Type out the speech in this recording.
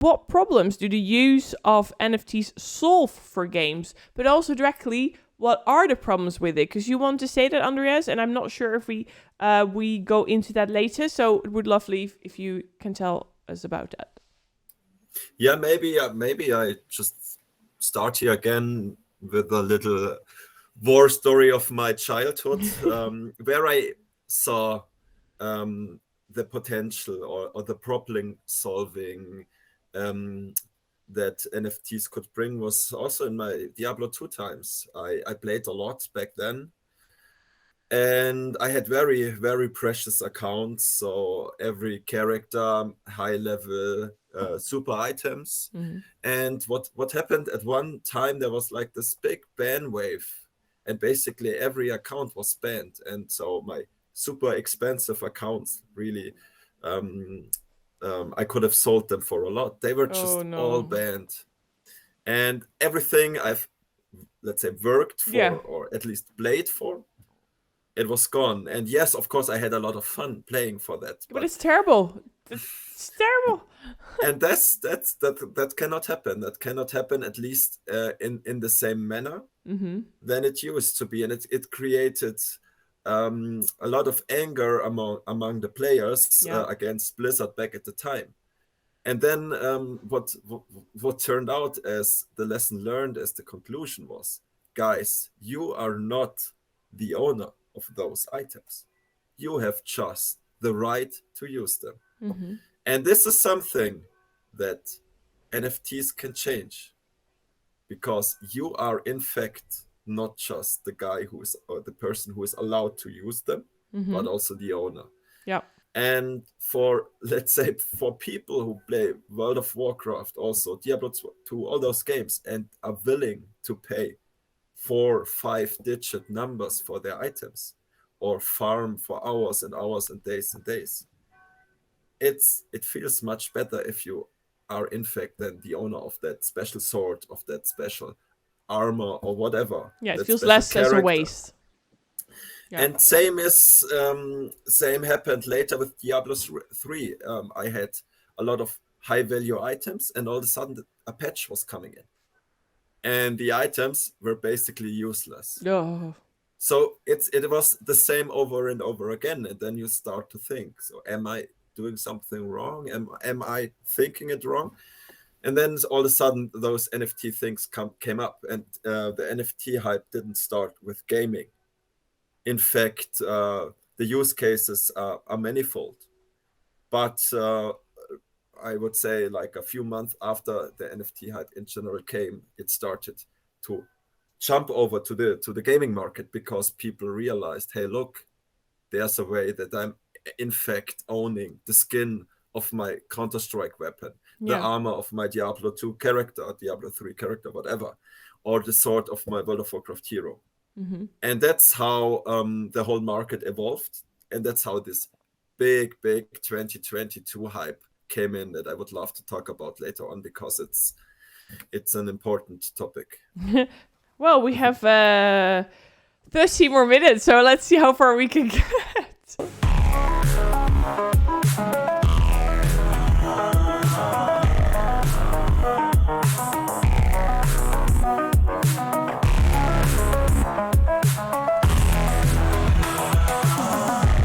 what problems do the use of NFTs solve for games? But also directly, what are the problems with it? Because you want to say that, Andreas, and I'm not sure if we go into that later. So it would lovely if you can tell us about that. Yeah, maybe I just start here again with a little war story of my childhood, where I saw the potential or the problem solving that NFTs could bring was also in my Diablo 2 times. I played a lot back then. And I had very, very precious accounts. So every character, high level, super items. Mm-hmm. And what happened at one time, there was like this big ban wave. And basically every account was banned. And so my super expensive accounts really, I could have sold them for a lot. They were just all banned. And everything I've, let's say, worked for or at least played for, it was gone. And yes, of course, I had a lot of fun playing for that. But it's terrible. It's terrible. And that cannot happen. That cannot happen, at least in the same manner than it used to be. And it created a lot of anger among the players against Blizzard back at the time. And then what turned out as the lesson learned, as the conclusion was, guys, you are not the owner of those items. You have just the right to use them. Mm-hmm. And this is something that NFTs can change, because you are in fact not just the guy who is, or the person who is allowed to use them, but also the owner. Yeah. And for, let's say, for people who play World of Warcraft, also Diablo 2, all those games, and are willing to pay 4-5 digit numbers for their items, or farm for hours and hours and days, it feels much better if you are in fact then the owner of that special sword, of that special armor, or whatever. Yeah, it feels less as a waste. Yeah. And same happened later with Diablo 3. I had a lot of high value items, and all of a sudden a patch was coming in, and the items were basically useless. Oh. So it was the same over and over again, and then you start to think, so am I doing something wrong? Am I thinking it wrong? And then all of a sudden those NFT things came up, and the NFT hype didn't start with gaming. In fact, the use cases are manifold. But I would say like a few months after the NFT hype in general came, it started to jump over to the gaming market, because people realized, hey, look, there's a way that I'm in fact owning the skin of my Counter-Strike weapon, the armor of my Diablo 2 character, Diablo 3 character, whatever, or the sword of my World of Warcraft hero. Mm-hmm. And that's how the whole market evolved. And that's how this big 2022 hype came in, that I would love to talk about later on, because it's an important topic. Well, we have 30 more minutes, so let's see how far we can get.